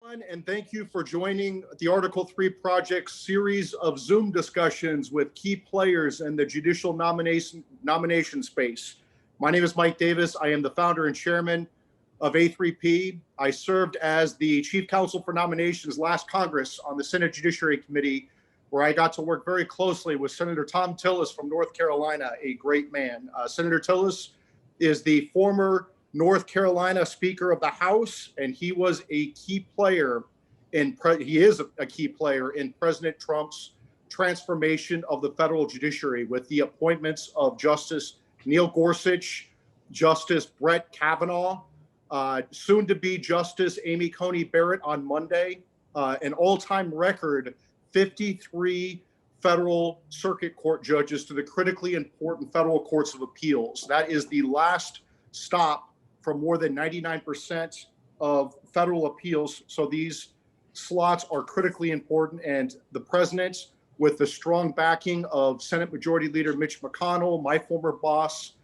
And thank you for joining the Article 3 Project series of Zoom discussions with key players in the judicial nomination space. My name is Mike Davis. I am the founder and chairman of A3P. I served as the chief counsel for nominations last Congress on the Senate Judiciary Committee, where I got to work very closely with Senator Thom Tillis from North Carolina, a great man. Senator Tillis is the former North Carolina Speaker of the House, and he was a key player he is a key player in President Trump's transformation of the federal judiciary with the appointments of Justice Neil Gorsuch, Justice Brett Kavanaugh, soon to be Justice Amy Coney Barrett on Monday, an all-time record 53 federal circuit court judges to the critically important federal courts of appeals. That is the last stop for more than 99% of federal appeals. So these slots are critically important, and the president, with the strong backing of Senate Majority Leader Mitch McConnell, my former boss,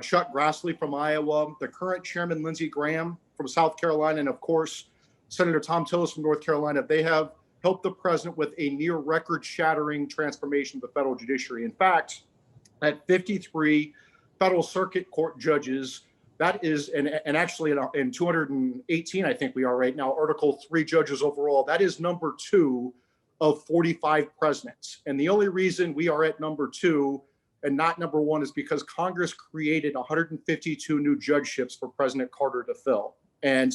Chuck Grassley from Iowa, the current chairman Lindsey Graham from South Carolina, and of course, Senator Thom Tillis from North Carolina, they have helped the president with a near record-shattering transformation of the federal judiciary. In fact, at 53 federal circuit court judges, that is, and actually in 218, I think we are right now, Article 3 judges overall, that is number 2 of 45 presidents. And the only reason we are at number 2 and not number 1 is because Congress created 152 new judgeships for President Carter to fill. And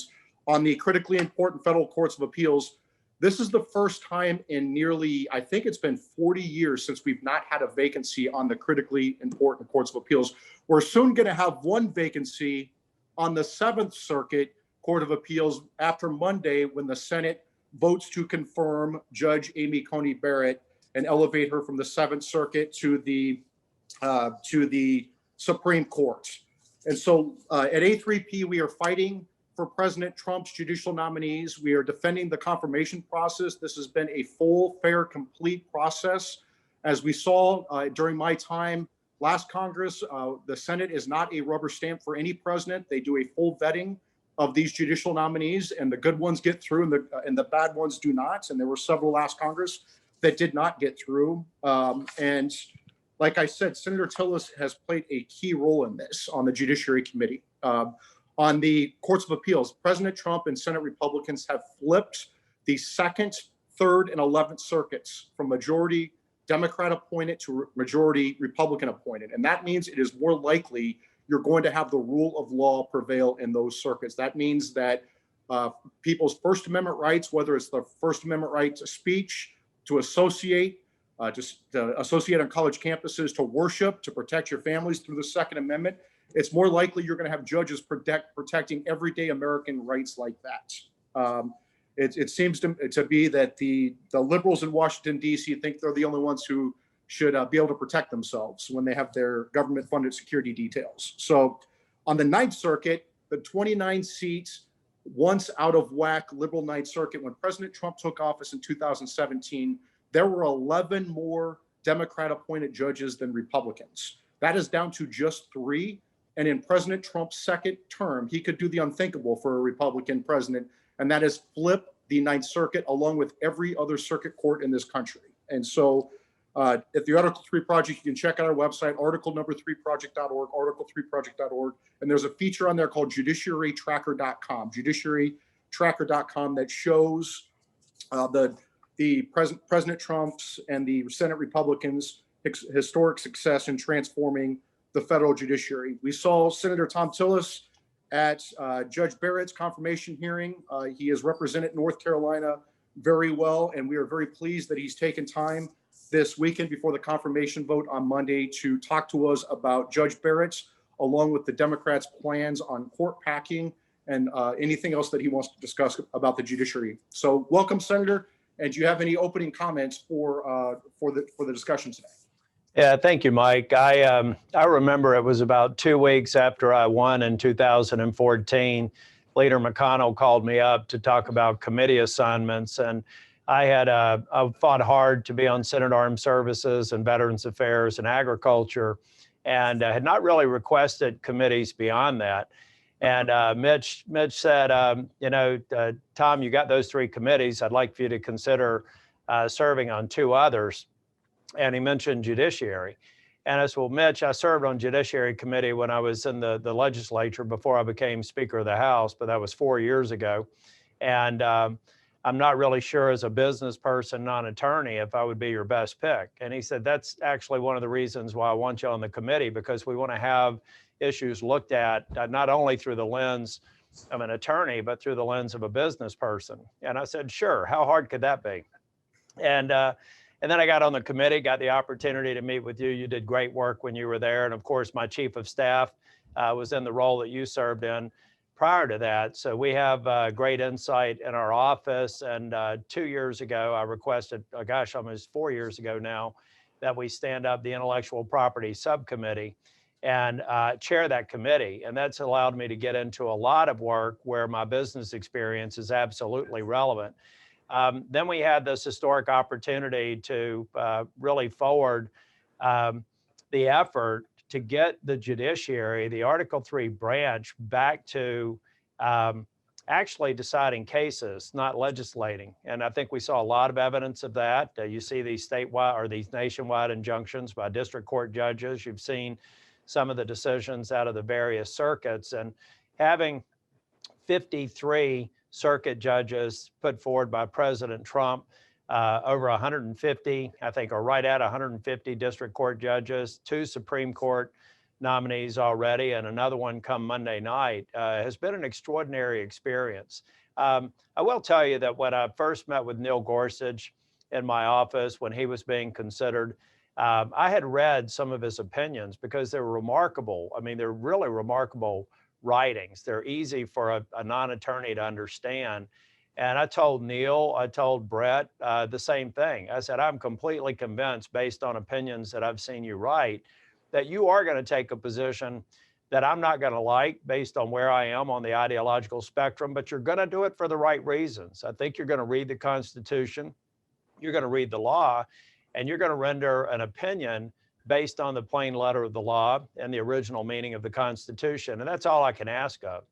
on the critically important federal courts of appeals, this is the first time in nearly, I think it's been 40 years since we've not had a vacancy on the critically important courts of appeals. We're soon going to have one vacancy on the 7th Circuit Court of Appeals after Monday, when the Senate votes to confirm Judge Amy Coney Barrett and elevate her from the 7th Circuit to the Supreme Court. And so at A3P, we are fighting for President Trump's judicial nominees. We are defending the confirmation process. This has been a full, fair, complete process. As we saw during my time last Congress, the Senate is not a rubber stamp for any president. They do a full vetting of these judicial nominees, and the good ones get through and the bad ones do not. And there were several last Congress that did not get through. And like I said, Senator Tillis has played a key role in this on the Judiciary Committee. On the courts of appeals, President Trump and Senate Republicans have flipped the 2nd, 3rd, and 11th circuits from majority Democrat appointed to majority Republican appointed. And that means it is more likely you're going to have the rule of law prevail in those circuits. That means that people's First Amendment rights, whether it's the First Amendment right to speech, to associate, to associate on college campuses, to worship, to protect your families through the Second Amendment, it's more likely you're going to have judges protecting everyday American rights like that. It seems to be that the liberals in Washington, D.C. think they're the only ones who should be able to protect themselves when they have their government-funded security details. So on the 9th Circuit, the 29 seats, once out of whack liberal 9th Circuit, when President Trump took office in 2017, there were 11 more Democrat-appointed judges than Republicans. That is down to just 3. And in President Trump's 2nd term, he could do the unthinkable for a Republican president, and that is flip the 9th Circuit along with every other circuit court in this country. And so at the Article 3 Project, you can check out our website, article3project.org, article3project.org, and there's a feature on there called judiciarytracker.com, judiciarytracker.com, that shows the President Trump's and the Senate Republicans' historic success in transforming the federal judiciary. We saw Senator Thom Tillis at Judge Barrett's confirmation hearing. He has represented North Carolina very well, and we are very pleased that he's taken time this weekend before the confirmation vote on Monday to talk to us about Judge Barrett's, along with the Democrats' plans on court packing and anything else that he wants to discuss about the judiciary. So welcome, Senator. And do you have any opening comments for the discussion today? Yeah, thank you, Mike. I remember it was about 2 weeks after I won in 2014. Leader McConnell called me up to talk about committee assignments, and I fought hard to be on Senate Armed Services and Veterans Affairs and Agriculture, and had not really requested committees beyond that. And Mitch said, Thom, you got those 3 committees. I'd like for you to consider serving on 2 others. And he mentioned judiciary. And I said, well, Mitch, I served on Judiciary Committee when I was in the legislature before I became Speaker of the House, but that was 4 years ago. And I'm not really sure as a business person, non-attorney, if I would be your best pick. And he said, that's actually one of the reasons why I want you on the committee, because we want to have issues looked at not only through the lens of an attorney, but through the lens of a business person. And I said, sure, how hard could that be? And then I got on the committee, got the opportunity to meet with you. You did great work when you were there. And of course, my chief of staff was in the role that you served in prior to that. So we have great insight in our office. And 2 years ago, I requested, almost 4 years ago now, that we stand up the Intellectual Property Subcommittee and chair that committee. And that's allowed me to get into a lot of work where my business experience is absolutely relevant. Then we had this historic opportunity to really forward the effort to get the judiciary, the Article III branch, back to actually deciding cases, not legislating. And I think we saw a lot of evidence of that. You see these statewide or these nationwide injunctions by district court judges. You've seen some of the decisions out of the various circuits, and having 53 circuit judges put forward by President Trump, over 150, I think, or right at 150 district court judges, 2 Supreme Court nominees already, and another one come Monday night, has been an extraordinary experience. I will tell you that when I first met with Neil Gorsuch in my office when he was being considered, I had read some of his opinions because they're remarkable. I mean, they're really remarkable writings. They're easy for a non-attorney to understand. And I told Neil, I told Brett the same thing. I said, I'm completely convinced, based on opinions that I've seen you write, that you are going to take a position that I'm not going to like based on where I am on the ideological spectrum, but you're going to do it for the right reasons. I think you're going to read the Constitution, you're going to read the law, and you're going to render an opinion based on the plain letter of the law and the original meaning of the Constitution. And that's all I can ask of.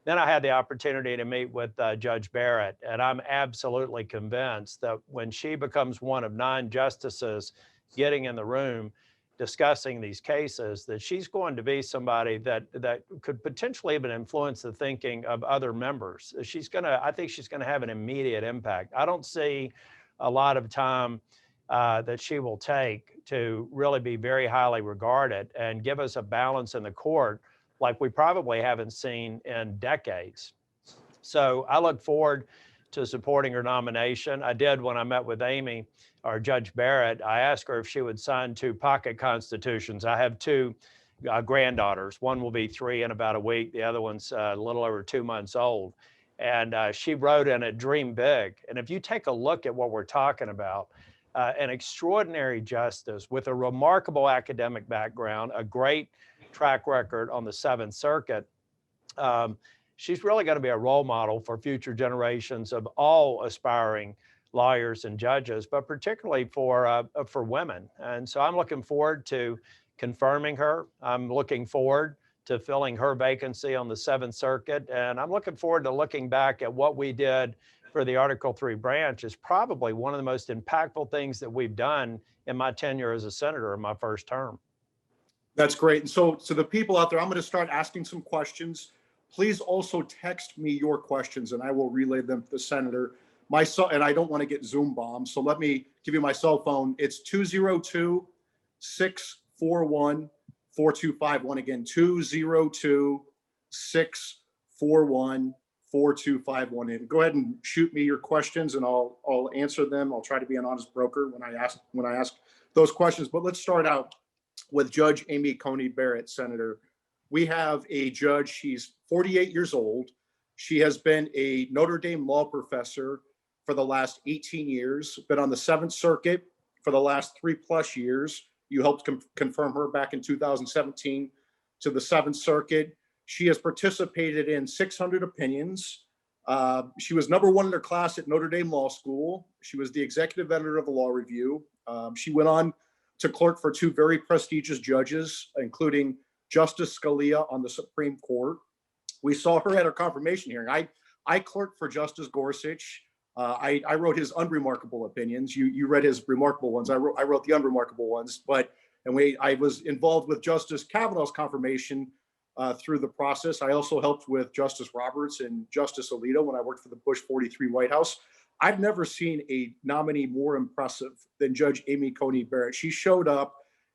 Then I had the opportunity to meet with Judge Barrett, and I'm absolutely convinced that when she becomes one of 9 justices getting in the room discussing these cases, that she's going to be somebody that could potentially even influence the thinking of other members. I think she's gonna have an immediate impact. I don't see a lot of time that she will take to really be very highly regarded and give us a balance in the court like we probably haven't seen in decades. So I look forward to supporting her nomination. I did when I met with Amy, or Judge Barrett. I asked her if she would sign 2 pocket constitutions. I have 2 granddaughters. One will be 3 in about a week. The other one's a little over 2 months old. And she wrote in it, dream big. And if you take a look at what we're talking about, an extraordinary justice with a remarkable academic background, a great track record on the 7th Circuit, she's really going to be a role model for future generations of all aspiring lawyers and judges, but particularly for women. And so I'm looking forward to confirming her. I'm looking forward to filling her vacancy on the 7th Circuit. And I'm looking forward to looking back at what we did for the Article III branch is probably one of the most impactful things that we've done in my tenure as a senator in my first term. That's great. And so the people out there, I'm going to start asking some questions. Please also text me your questions and I will relay them to the senator. And I don't want to get Zoom bombed. So let me give you my cell phone. It's 202-641-4251. Again, 202-641-4251. And go ahead and shoot me your questions and I'll answer them. I'll try to be an honest broker when I ask those questions. But let's start out with Judge Amy Coney Barrett, Senator. We have a judge, she's 48 years old. She has been a Notre Dame law professor for the last 18 years, been on the 7th Circuit for the last 3+ years. You helped confirm her back in 2017 to the 7th Circuit. She has participated in 600 opinions. She was #1 in her class at Notre Dame Law School. She was the executive editor of the Law Review. She went on to clerk for 2 very prestigious judges, including Justice Scalia on the Supreme Court. We saw her at her confirmation hearing. I clerked for Justice Gorsuch. I wrote his unremarkable opinions. You read his remarkable ones. I wrote the unremarkable ones. I was involved with Justice Kavanaugh's confirmation through the process. I also helped with Justice Roberts and Justice Alito when I worked for the Bush 43 White House. I've never seen a nominee more impressive than Judge Amy Coney Barrett. She showed up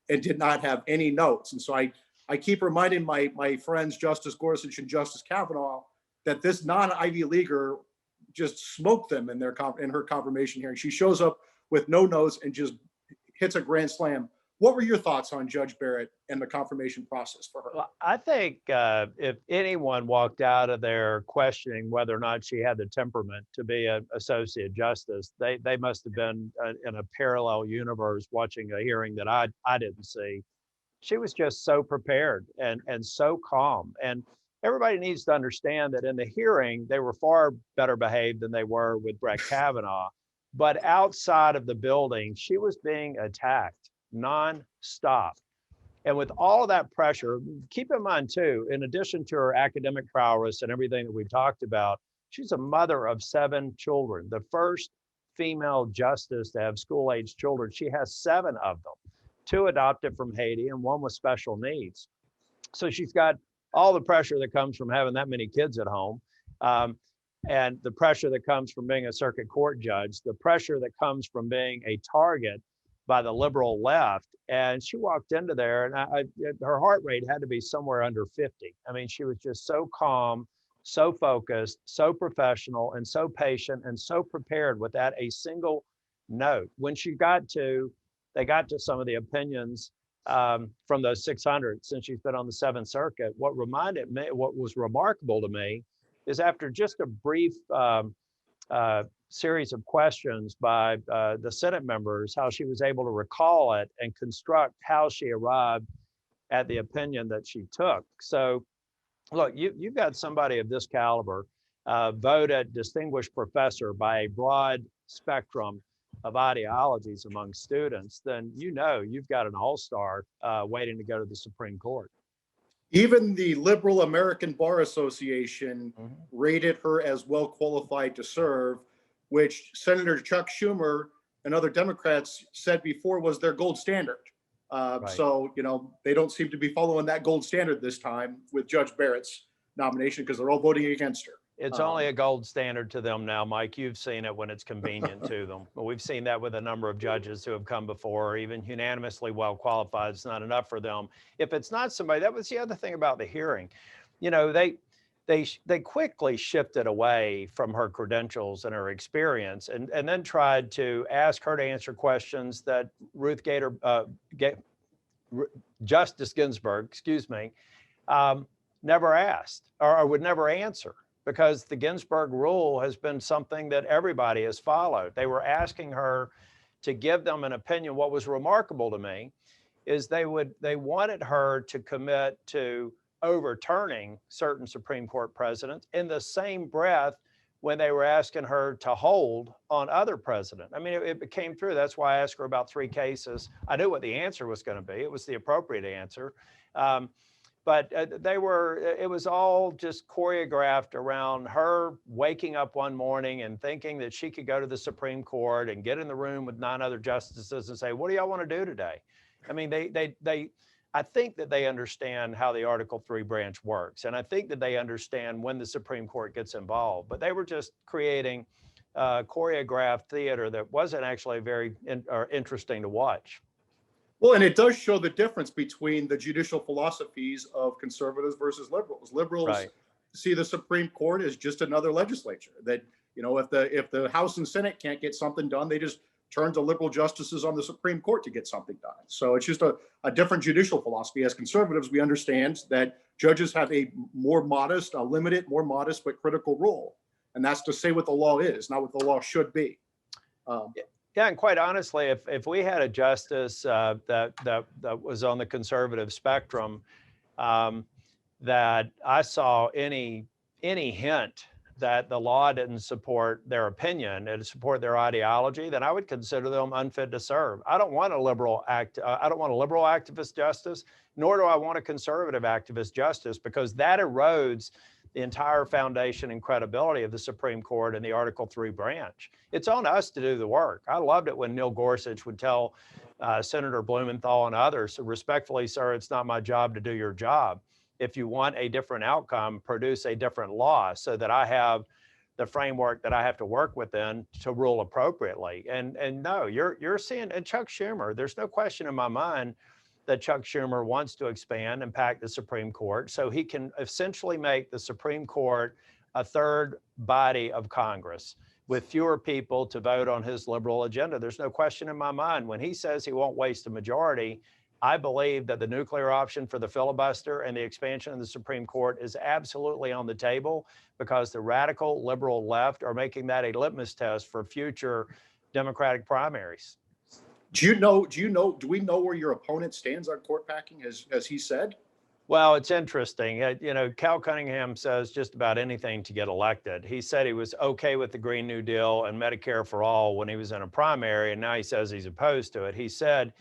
and did not have any notes. And so I keep reminding my friends, Justice Gorsuch and Justice Kavanaugh, that this non-Ivy Leaguer just smoked them in her confirmation hearing. She shows up with no notes and just hits a grand slam. What were your thoughts on Judge Barrett and the confirmation process for her? Well, I think if anyone walked out of there questioning whether or not she had the temperament to be an associate justice, they must have been in a parallel universe watching a hearing that I didn't see. She was just so prepared and so calm. And everybody needs to understand that in the hearing, they were far better behaved than they were with Brett Kavanaugh. But outside of the building, she was being attacked nonstop. And with all of that pressure, keep in mind too, in addition to her academic prowess and everything that we talked about, she's a mother of 7 children, the first female justice to have school-age children. She has 7 of them, 2 adopted from Haiti and 1 with special needs. So she's got all the pressure that comes from having that many kids at home, and the pressure that comes from being a circuit court judge, the pressure that comes from being a target by the liberal left. And she walked into there and her heart rate had to be somewhere under 50. I mean, she was just so calm, so focused, so professional, and so patient, and so prepared without a single note. When they got to some of the opinions from those 600, since she's been on the 7th Circuit, what was remarkable to me is after just a brief series of questions by the Senate members, how she was able to recall it and construct how she arrived at the opinion that she took. So look, you've got somebody of this caliber, voted distinguished professor by a broad spectrum of ideologies among students, then you've got an all-star waiting to go to the Supreme Court. Even the Liberal American Bar Association rated her as well qualified to serve, which Senator Chuck Schumer and other Democrats said before was their gold standard. Right. So, they don't seem to be following that gold standard this time with Judge Barrett's nomination because they're all voting against her. It's only a gold standard to them now, Mike. You've seen it when it's convenient to them. But we've seen that with a number of judges who have come before, even unanimously well qualified. It's not enough for them. If it's not somebody, that was the other thing about the hearing. They quickly shifted away from her credentials and her experience, and then tried to ask her to answer questions that Justice Ginsburg, never asked or would never answer, because the Ginsburg rule has been something that everybody has followed. They were asking her to give them an opinion. What was remarkable to me is they wanted her to commit to overturning certain Supreme Court precedents in the same breath when they were asking her to hold on other precedent. I mean, it came through. That's why I asked her about 3 cases. I knew what the answer was going to be. It was the appropriate answer. But it was all just choreographed around her waking up one morning and thinking that she could go to the Supreme Court and get in the room with 9 other justices and say, what do y'all want to do today? I mean, I think that they understand how the Article 3 branch works. And I think that they understand when the Supreme Court gets involved, but they were just creating choreographed theater that wasn't actually very interesting to watch. Well, and it does show the difference between the judicial philosophies of conservatives versus liberals. Liberals see the Supreme Court as just another legislature that, if the House and Senate can't get something done, they just turn to liberal justices on the Supreme Court to get something done. So it's just a different judicial philosophy. As conservatives, we understand that judges have a limited, more modest, but critical role. And that's to say what the law is, not what the law should be. Yeah, and quite honestly, if we had a justice that was on the conservative spectrum, that I saw any hint that the law didn't support their opinion and support their ideology, then I would consider them unfit to serve. I don't want a liberal activist justice, nor do I want a conservative activist justice, because that erodes the entire foundation and credibility of the Supreme Court and the Article III branch. It's on us to do the work. I loved it when Neil Gorsuch would tell Senator Blumenthal and others, respectfully, sir, it's not my job to do your job. If you want a different outcome, produce a different law so that I have the framework that I have to work within to rule appropriately. And no, you're seeing, and Chuck Schumer, there's no question in my mind that Chuck Schumer wants to expand and pack the Supreme Court so he can essentially make the Supreme Court a third body of Congress with fewer people to vote on his liberal agenda. There's no question in my mind. When he says he won't waste a majority, I believe that the nuclear option for the filibuster and the expansion of the Supreme Court is absolutely on the table because the radical liberal left are making that a litmus test for future Democratic primaries. Do we know where your opponent stands on court packing, as he said? Well, it's interesting. Cal Cunningham says just about anything to get elected. He said he was okay with the Green New Deal and Medicare for all when he was in a primary, and now he says he's opposed to it. He said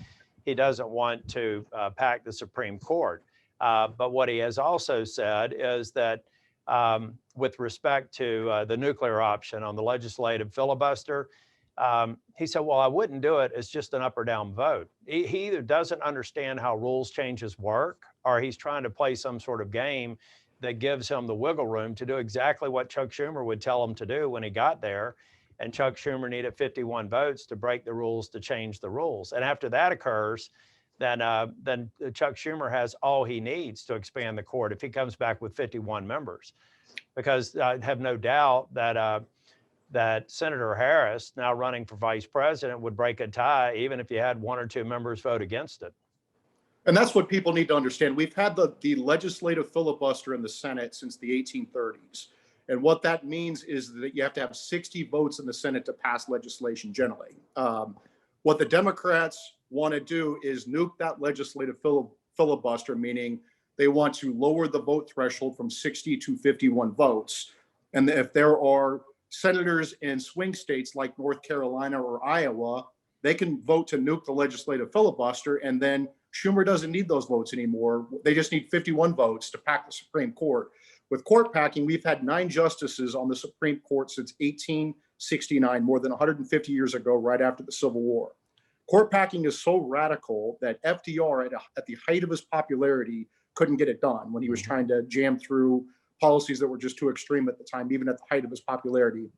he doesn't want to pack the Supreme Court. But what he has also said is that with respect to the nuclear option on the legislative filibuster, he said, well, I wouldn't do it. It's just an up or down vote. He either doesn't understand how rules changes work, or he's trying to play some sort of game that gives him the wiggle room to do exactly what Chuck Schumer would tell him to do when he got there. And Chuck Schumer needed 51 votes to break the rules, to change the rules. And after that occurs, then Chuck Schumer has all he needs to expand the court if he comes back with 51 members. Because I have no doubt that Senator Harris, now running for vice president, would break a tie even if you had one or two members vote against it. And that's what people need to understand. We've had the legislative filibuster in the Senate since the 1830s. And what that means is that you have to have 60 votes in the Senate to pass legislation generally. What the Democrats want to do is nuke that legislative filibuster, meaning they want to lower the vote threshold from 60 to 51 votes. And if there are senators in swing states like North Carolina or Iowa, they can vote to nuke the legislative filibuster, and then Schumer doesn't need those votes anymore. They just need 51 votes to pack the Supreme Court. With court packing, we've had 9 justices on the Supreme Court since 1869, more than 150 years ago, right after the Civil War. Court packing is so radical that FDR, at the height of his popularity, couldn't get it done when he was trying to jam through policies that were just too extreme at the time, even at the height of his popularity.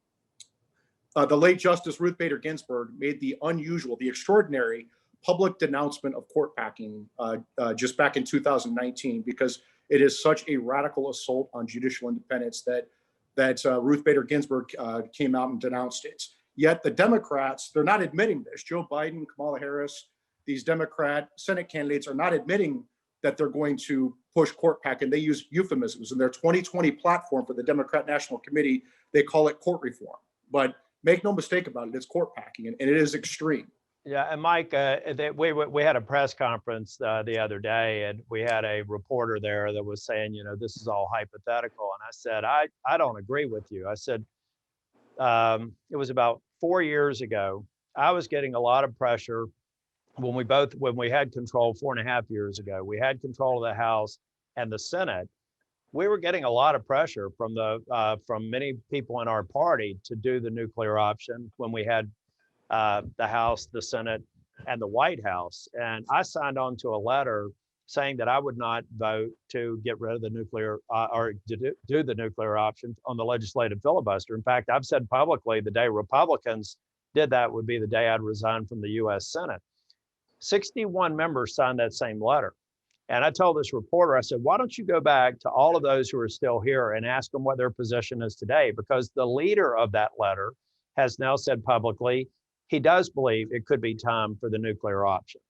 The late Justice Ruth Bader Ginsburg made the unusual, the extraordinary public denouncement of court packing just back in 2019, because it is such a radical assault on judicial independence that Ruth Bader Ginsburg came out and denounced it. Yet the Democrats, they're not admitting this. Joe Biden, Kamala Harris, these Democrat Senate candidates are not admitting that they're going to push court packing. They use euphemisms. In their 2020 platform for the Democrat National Committee, they call it court reform. But make no mistake about it, it's court packing, and it is extreme. Yeah, and Mike, we had a press conference the other day, and we had a reporter there that was saying, this is all hypothetical. And I said, I don't agree with you. I said, it was about 4 years ago. I was getting a lot of pressure when we had control 4.5 years ago. We had control of the House and the Senate. We were getting a lot of pressure from many people in our party to do the nuclear option when we had the House, the Senate, and the White House. And I signed on to a letter saying that I would not vote to get rid of the nuclear or to do the nuclear option on the legislative filibuster. In fact, I've said publicly the day Republicans did that would be the day I'd resign from the U.S. Senate. 61 members signed that same letter. And I told this reporter, I said, why don't you go back to all of those who are still here and ask them what their position is today? Because the leader of that letter has now said publicly he does believe it could be time for the nuclear option.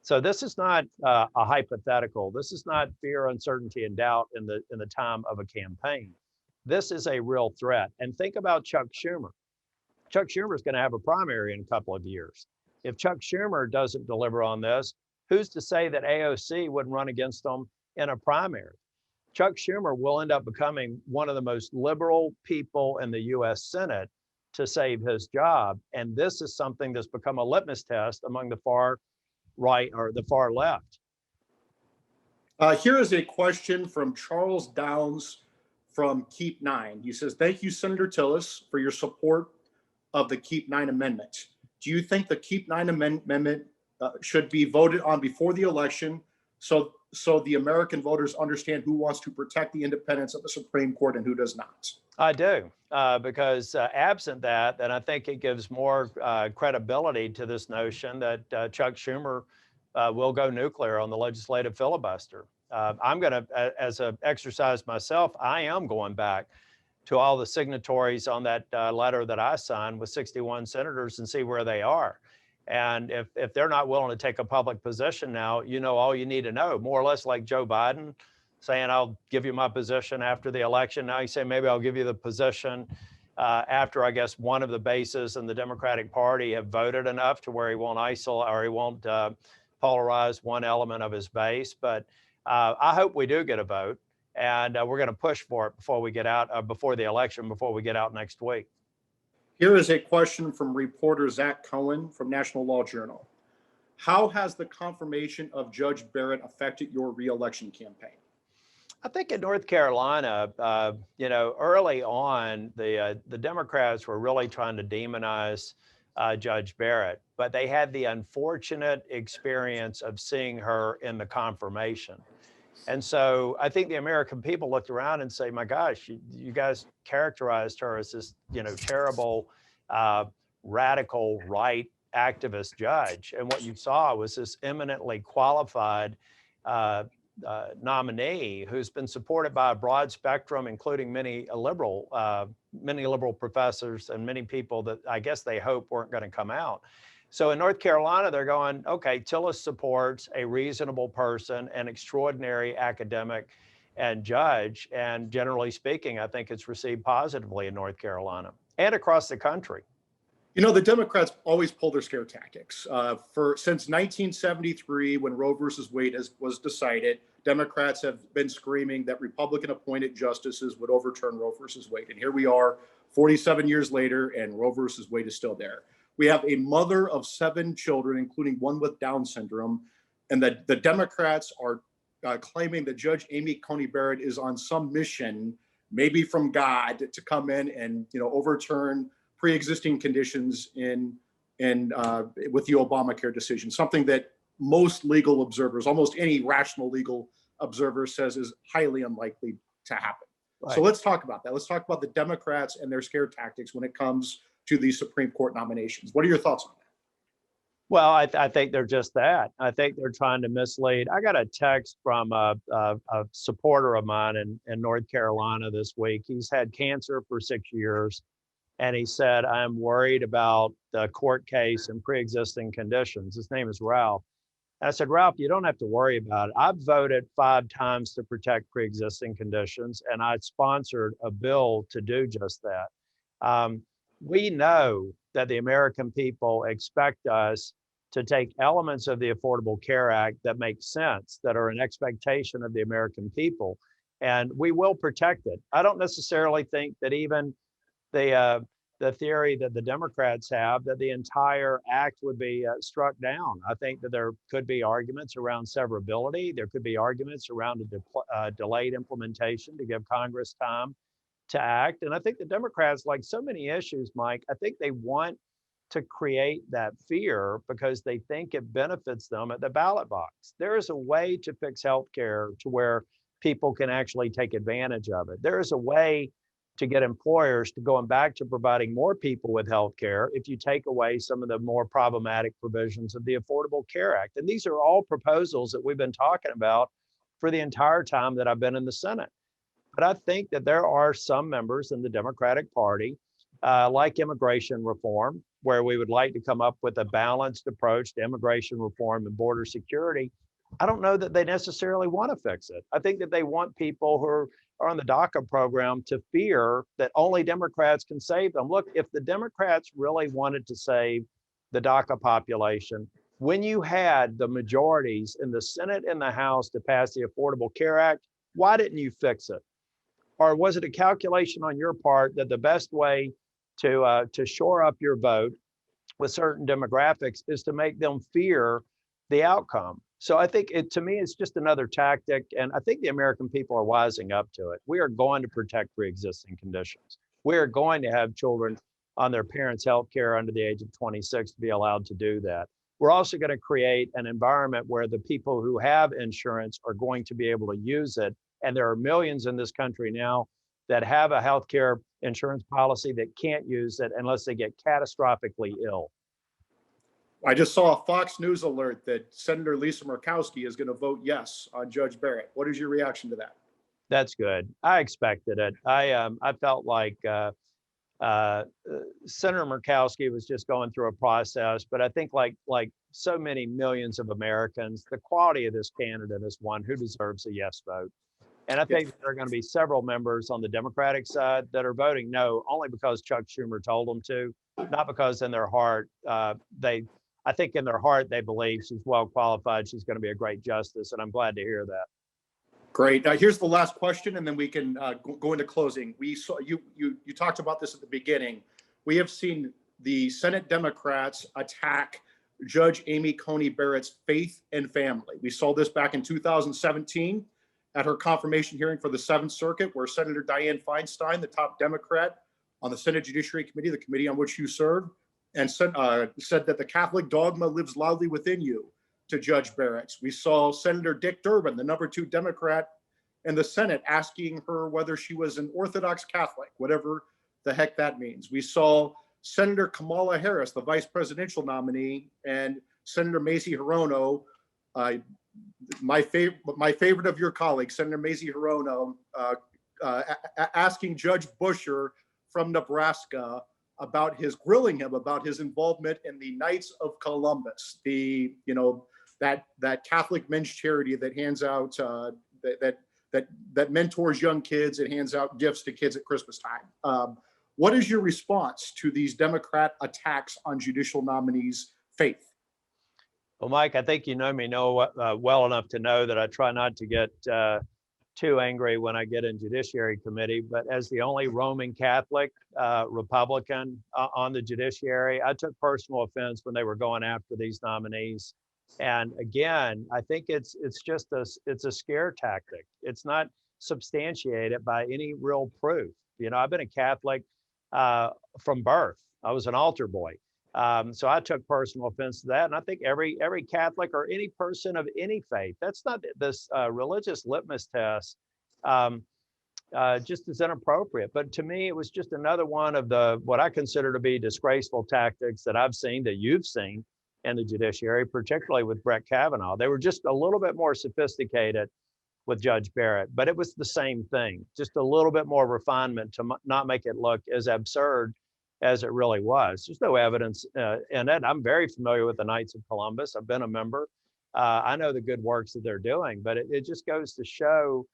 So this is not a hypothetical. This is not fear, uncertainty, and doubt in the time of a campaign. This is a real threat. And think about Chuck Schumer. Chuck Schumer is going to have a primary in a couple of years. If Chuck Schumer doesn't deliver on this, who's to say that AOC wouldn't run against them in a primary? Chuck Schumer will end up becoming one of the most liberal people in the U.S. Senate to save his job. And this is something that's become a litmus test among the far right or the far left. Here is a question from Charles Downs, from Keep 9. He says, thank you, Senator Tillis, for your support of the Keep 9 amendment. Do you think the Keep 9 amendment should be voted on before the election so the American voters understand who wants to protect the independence of the Supreme Court and who does not? I do, because absent that, then I think it gives more credibility to this notion that Chuck Schumer will go nuclear on the legislative filibuster. I'm going to, as an exercise myself, I am going back to all the signatories on that letter that I signed with 61 senators and see where they are. And if they're not willing to take a public position now, you know all you need to know, more or less like Joe Biden saying, I'll give you my position after the election. Now you say, maybe I'll give you the position after, I guess, one of the bases in the Democratic Party have voted enough to where he won't isolate or he won't polarize one element of his base. But I hope we do get a vote, and we're going to push for it before we get out, before the election, before we get out next week. Here is a question from reporter Zach Cohen from National Law Journal. How has the confirmation of Judge Barrett affected your reelection campaign? I think in North Carolina, early on, the Democrats were really trying to demonize Judge Barrett, but they had the unfortunate experience of seeing her in the confirmation. And so I think the American people looked around and say, my gosh, you guys characterized her as this, terrible, radical right activist judge. And what you saw was this eminently qualified nominee who's been supported by a broad spectrum, including many liberal professors and many people that I guess they hope weren't going to come out. So in North Carolina, they're going, okay, Tillis supports a reasonable person, an extraordinary academic and judge. And generally speaking, I think it's received positively in North Carolina and across the country. The Democrats always pull their scare tactics. Since 1973, when Roe versus Wade was decided, Democrats have been screaming that Republican-appointed justices would overturn Roe versus Wade. And here we are 47 years later, and Roe versus Wade is still there. We have a mother of 7 children, including one with Down syndrome, and the Democrats are claiming that Judge Amy Coney Barrett is on some mission, maybe from God, to come in and overturn pre-existing conditions with the Obamacare decision, something that most legal observers, almost any rational legal observer, says is highly unlikely to happen. Right. So let's talk about that. Let's talk about the Democrats and their scare tactics when it comes to these Supreme Court nominations. What are your thoughts on that? Well, I think they're just that. I think they're trying to mislead. I got a text from a supporter of mine in North Carolina this week. He's had cancer for 6 years. And he said, I'm worried about the court case and pre-existing conditions. His name is Ralph. And I said, Ralph, you don't have to worry about it. I've voted 5 times to protect pre-existing conditions, and I sponsored a bill to do just that. We know that the American people expect us to take elements of the Affordable Care Act that make sense, that are an expectation of the American people, and we will protect it. I don't necessarily think that even the theory that the Democrats have, that the entire act would be struck down. I think that there could be arguments around severability. There could be arguments around a delayed implementation to give Congress time to act. And I think the Democrats, like so many issues, Mike, I think they want to create that fear because they think it benefits them at the ballot box. There is a way to fix healthcare to where people can actually take advantage of it. There is a way to get employers to going back to providing more people with health care if you take away some of the more problematic provisions of the Affordable Care Act. And these are all proposals that we've been talking about for the entire time that I've been in the Senate. But I think that there are some members in the Democratic Party, like immigration reform, where we would like to come up with a balanced approach to immigration reform and border security. I don't know that they necessarily want to fix it. I think that they want people who are on the DACA program to fear that only Democrats can save them. Look, if the Democrats really wanted to save the DACA population, when you had the majorities in the Senate and the House to pass the Affordable Care Act, why didn't you fix it? Or was it a calculation on your part that the best way to shore up your vote with certain demographics is to make them fear the outcome? So I think to me, it's just another tactic. And I think the American people are wising up to it. We are going to protect pre-existing conditions. We are going to have children on their parents' health care under the age of 26 to be allowed to do that. We're also going to create an environment where the people who have insurance are going to be able to use it. And there are millions in this country now that have a health care insurance policy that can't use it unless they get catastrophically ill. I just saw a Fox News alert that Senator Lisa Murkowski is going to vote yes on Judge Barrett. What is your reaction to that? That's good. I expected it. I felt like Senator Murkowski was just going through a process, but I think like so many millions of Americans, the quality of this candidate is one who deserves a yes vote. And I think there are going to be several members on the Democratic side that are voting no, only because Chuck Schumer told them to, not because in their heart, I think in their heart, they believe she's well qualified. She's going to be a great justice. And I'm glad to hear that. Great. Here's the last question, and then we can go into closing. We saw you talked about this at the beginning. We have seen the Senate Democrats attack Judge Amy Coney Barrett's faith and family. We saw this back in 2017 at her confirmation hearing for the Seventh Circuit, where Senator Dianne Feinstein, the top Democrat on the Senate Judiciary Committee, the committee on which you serve, and said that the Catholic dogma lives loudly within you, to Judge Barrett. We saw Senator Dick Durbin, the number 2 Democrat in the Senate, asking her whether she was an Orthodox Catholic, whatever the heck that means. We saw Senator Kamala Harris, the vice presidential nominee, and Senator Mazie Hirono, my favorite of your colleagues, Senator Mazie Hirono, asking Judge Busher from Nebraska grilling him about his involvement in the Knights of Columbus, that Catholic men's charity that hands out that mentors young kids and hands out gifts to kids at Christmas time. What is your response to these Democrat attacks on judicial nominees' faith? Well, Mike, I think you know me well enough to know that I try not to get too angry when I get in Judiciary Committee, but as the only Roman Catholic Republican on the Judiciary, I took personal offense when they were going after these nominees. And again, I think it's a scare tactic. It's not substantiated by any real proof. I've been a Catholic from birth. I was an altar boy. So I took personal offense to that. And I think every Catholic or any person of any faith, that's not this religious litmus test, just is inappropriate. But to me, it was just another one of what I consider to be disgraceful tactics that I've seen, that you've seen in the judiciary, particularly with Brett Kavanaugh. They were just a little bit more sophisticated with Judge Barrett, but it was the same thing, just a little bit more refinement to not make it look as absurd as it really was. There's no evidence in it. I'm very familiar with the Knights of Columbus. I've been a member. I know the good works that they're doing, but it just goes to show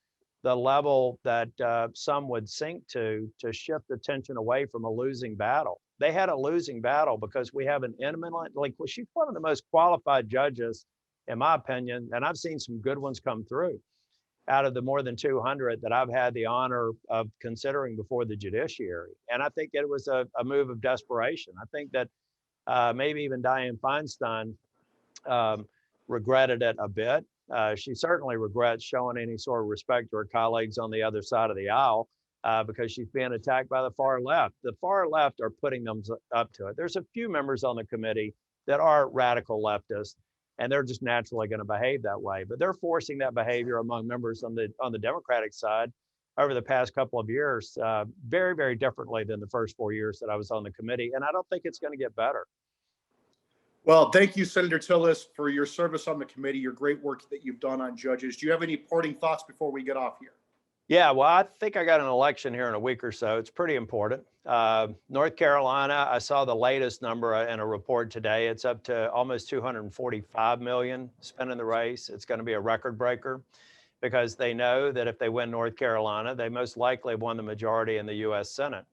the level that some would sink to shift attention away from a losing battle. They had a losing battle because we have an she's one of the most qualified judges, in my opinion, and I've seen some good ones come through out of the more than 200 that I've had the honor of considering before the judiciary. And I think it was a move of desperation. I think that maybe even Dianne Feinstein regretted it a bit. She certainly regrets showing any sort of respect to her colleagues on the other side of the aisle because she's being attacked by the far left. The far left are putting them up to it. There's a few members on the committee that are radical leftists, and they're just naturally going to behave that way. But they're forcing that behavior among members on the Democratic side over the past couple of years very, very differently than the first 4 years that I was on the committee. And I don't think it's going to get better. Well, thank you, Senator Tillis, for your service on the committee, your great work that you've done on judges. Do you have any parting thoughts before we get off here? Yeah, well, I think I got an election here in a week or so. It's pretty important. North Carolina, I saw the latest number in a report today. It's up to almost 245 million spent in the race. It's going to be a record breaker because they know that if they win North Carolina, they most likely have won the majority in the U.S. Senate.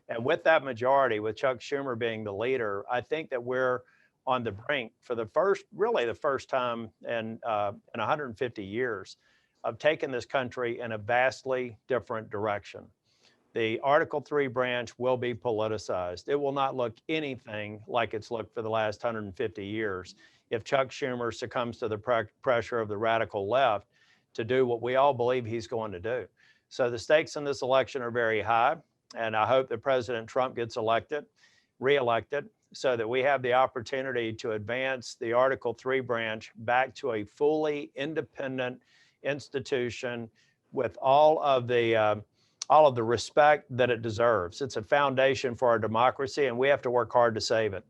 And with that majority, with Chuck Schumer being the leader, I think that we're on the brink for the first time in 150 years of taking this country in a vastly different direction. the Article 3 branch will be politicized. It will not look anything like it's looked for the last 150 years if Chuck Schumer succumbs to the pressure of the radical left to do what we all believe he's going to do. So the stakes in this election are very high, and I hope that President Trump gets reelected, so that we have the opportunity to advance the Article 3 branch back to a fully independent institution with all of the respect that it deserves. It's a foundation for our democracy, and we have to work hard to save it.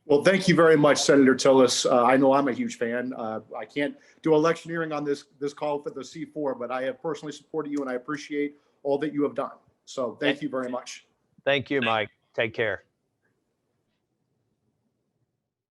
Well, thank you very much, Senator Tillis. I know I'm a huge fan. I can't do electioneering on this call for the C4, but I have personally supported you, and I appreciate all that you have done. So thank you very much. Thank you, Mike. Take care.